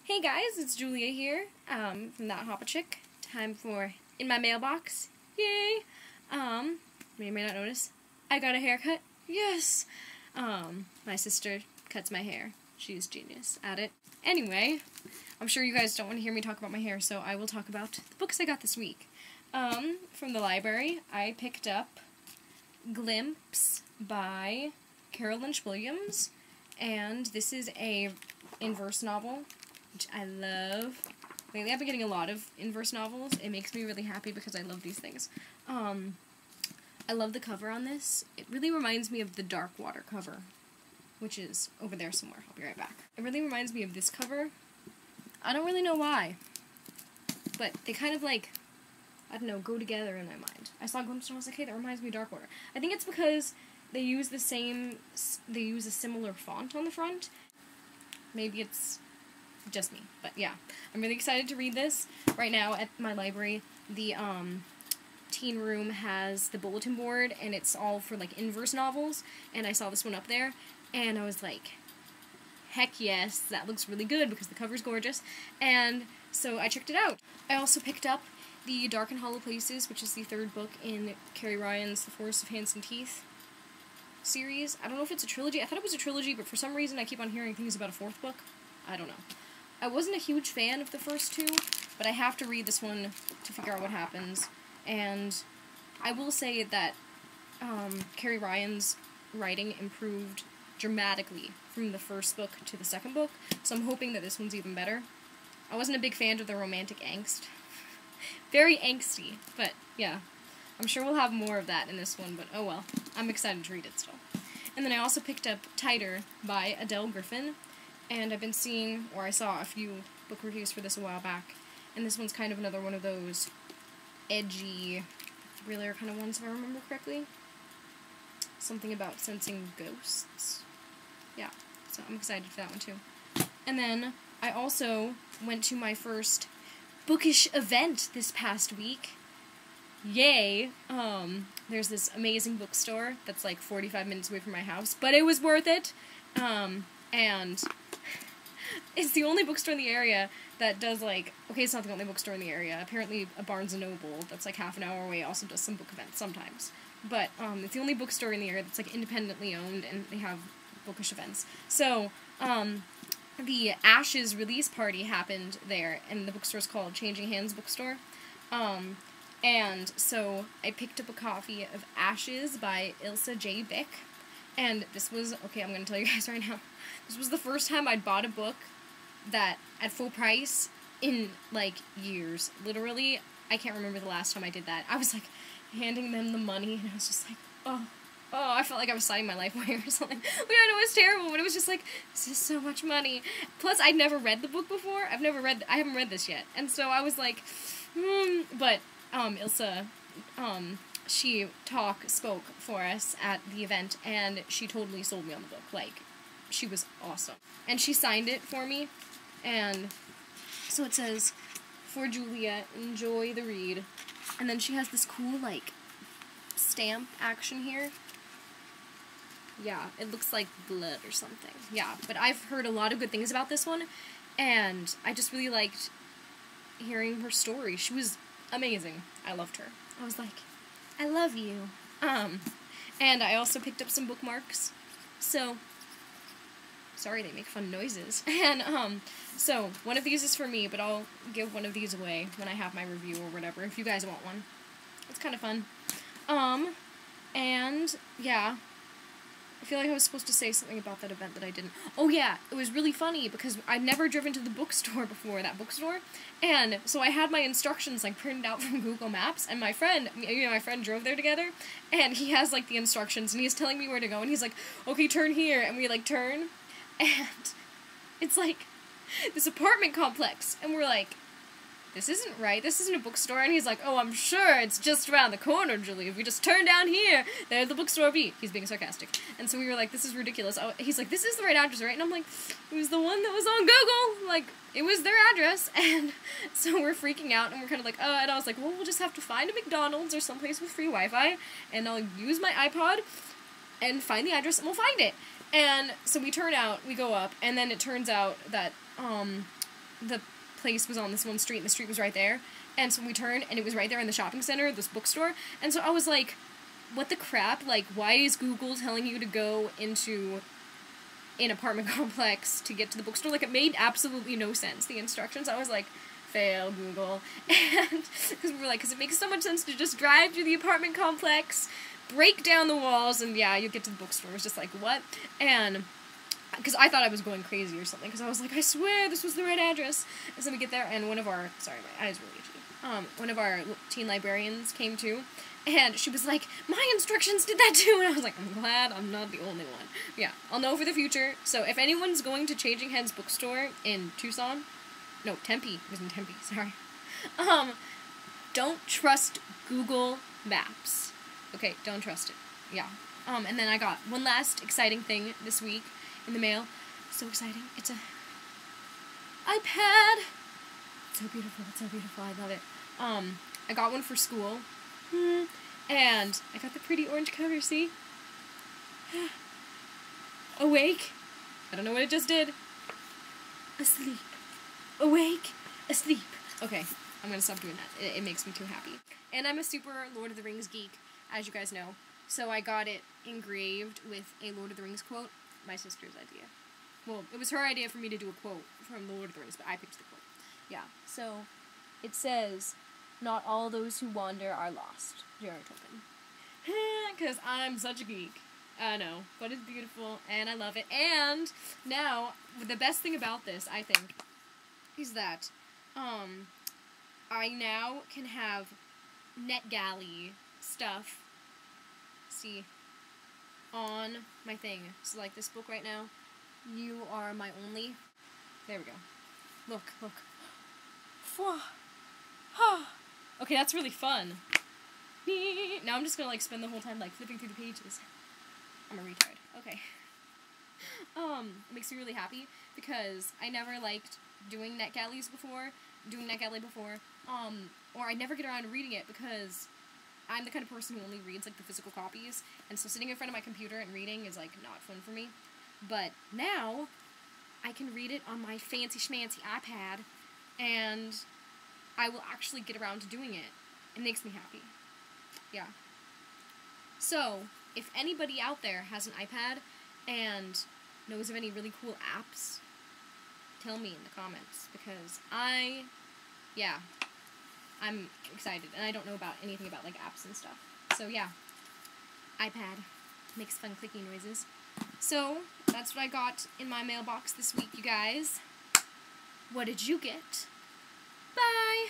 Hey guys, it's Julia here, from That Hoppa Chick. Time for In My Mailbox. Yay! May or may not notice, I got a haircut. Yes! My sister cuts my hair. She's genius at it. Anyway, I'm sure you guys don't want to hear me talk about my hair, so I will talk about the books I got this week. From the library, I picked up Glimpse by Carol Lynch Williams, and this is a inverse novel, which I love. Lately I've been getting a lot of inverse novels. It makes me really happy because I love these things. I love the cover on this. It really reminds me of the Dark Water cover, which is over there somewhere. I'll be right back. It really reminds me of this cover. I don't really know why, but they kind of like, I don't know, go together in my mind. I saw Glimpse and I was like, hey, that reminds me of Dark Water. I think it's because they use a similar font on the front. Maybe it's just me, but yeah. I'm really excited to read this. Right now at my library, the teen room has the bulletin board, and it's all for like inverse novels, and I saw this one up there, and I was like, heck yes, that looks really good because the cover's gorgeous, and so I checked it out. I also picked up The Dark and Hollow Places, which is the third book in Carrie Ryan's The Forest of Hands and Teeth series. I don't know if it's a trilogy. I thought it was a trilogy, but for some reason I keep on hearing things about a fourth book. I don't know. I wasn't a huge fan of the first two, but I have to read this one to figure out what happens. And I will say that Carrie Ryan's writing improved dramatically from the first book to the second book, so I'm hoping that this one's even better. I wasn't a big fan of the romantic angst. Very angsty, but yeah. I'm sure we'll have more of that in this one, but oh well. I'm excited to read it still. And then I also picked up Tighter by Adele Griffin, and I've been seeing, or I saw a few book reviews for this a while back, and this one's kind of another one of those edgy thriller kind of ones, if I remember correctly. Something about sensing ghosts. Yeah, so I'm excited for that one too. And then I also went to my first bookish event this past week. Yay! There's this amazing bookstore that's like 45 minutes away from my house, but it was worth it. And it's the only bookstore in the area that does like, okay, it's not the only bookstore in the area. Apparently a Barnes & Noble that's like half an hour away also does some book events sometimes. But it's the only bookstore in the area that's like independently owned, and they have bookish events. So, the Ashes release party happened there, and the bookstore's called Changing Hands Bookstore. And so I picked up a copy of Ashes by Ilsa J. Bick, and this was, okay, I'm going to tell you guys right now, this was the first time I'd bought a book that at full price in, like, years. Literally, I can't remember the last time I did that. I was, like, handing them the money, and I was just like, oh, I felt like I was signing my life away or something. Like, I know it was terrible, but it was just like, this is so much money. Plus, I'd never read the book before. I haven't read this yet. And so I was like, but Ilsa, she spoke for us at the event, and she totally sold me on the book. Like, she was awesome. And she signed it for me, and so it says, "For Julia, enjoy the read." And then she has this cool, like, stamp action here. Yeah, it looks like blood or something. Yeah, but I've heard a lot of good things about this one, and I just really liked hearing her story. She was amazing. I loved her. I was like, I love you. And I also picked up some bookmarks. So, sorry, they make fun noises. And, so, one of these is for me, but I'll give one of these away when I have my review or whatever, if you guys want one. It's kind of fun. And, yeah. I feel like I was supposed to say something about that event that I didn't. Oh yeah, it was really funny because I'd never driven to the bookstore before, that bookstore, and so I had my instructions like printed out from Google Maps, and my friend drove there together, and he has like the instructions, and he's telling me where to go, and he's like, okay, turn here, and we like turn, and it's like this apartment complex, and we're like, this isn't right, this isn't a bookstore, and he's like, oh, I'm sure it's just around the corner, Julie, if we just turn down here, there the bookstore be. He's being sarcastic. And so we were like, this is ridiculous. He's like, this is the right address, right? And I'm like, it was the one that was on Google, like, it was their address, and so we're freaking out, and we're kind of like, and I was like, well, we'll just have to find a McDonald's or someplace with free Wi-Fi, and I'll use my iPod, and find the address, and we'll find it. And so we go up, and then it turns out that, the place was on this one street, and the street was right there. And so we turned, and it was right there in the shopping center, this bookstore. And so I was like, what the crap? Like, why is Google telling you to go into an apartment complex to get to the bookstore? Like, it made absolutely no sense, the instructions. I was like, fail, Google. And because we were like, because it makes so much sense to just drive through the apartment complex, break down the walls, and yeah, you'll get to the bookstore. It was just like, what? And because I thought I was going crazy or something, because I was like, I swear this was the right address. And so we get there, and one of our, sorry, my eyes really itchy. One of our teen librarians came too, and she was like, my instructions did that too, and I was like, I'm glad I'm not the only one. Yeah, I'll know for the future. So if anyone's going to Changing Heads bookstore in Tucson, no, Tempe, it was in Tempe, sorry, don't trust Google Maps. Okay, don't trust it. Yeah. And then I got one last exciting thing this week in the mail. So exciting. It's a iPad. It's so beautiful. It's so beautiful. I love it. I got one for school. And I got the pretty orange cover, see? Awake. I don't know what it just did. Asleep. Awake. Asleep. Okay, I'm gonna stop doing that. It makes me too happy. And I'm a super Lord of the Rings geek, as you guys know. So I got it engraved with a Lord of the Rings quote. My sister's idea. Well, it was her idea for me to do a quote from the Lord of the Rings, but I picked the quote. Yeah, so it says, "Not all those who wander are lost." J.R.R. Tolkien. Because I'm such a geek. I know, but it's beautiful, and I love it. And now, the best thing about this, I think, is that I now can have NetGalley stuff, see, on my thing. So, like this book right now, You Are My Only. There we go. Look, look. Okay, that's really fun. Now I'm just gonna, like, spend the whole time, like, flipping through the pages. I'm a retard. Okay. It makes me really happy, because I never liked doing NetGalley before, or I never get around to reading it, because I'm the kind of person who only reads, like, the physical copies, and so sitting in front of my computer and reading is, like, not fun for me. But now, I can read it on my fancy schmancy iPad, and I will actually get around to doing it. It makes me happy. Yeah. So, if anybody out there has an iPad and knows of any really cool apps, tell me in the comments, because I'm excited, and I don't know about anything about, like, apps and stuff. So, yeah. iPad makes fun clicking noises. So, that's what I got in my mailbox this week, you guys. What did you get? Bye!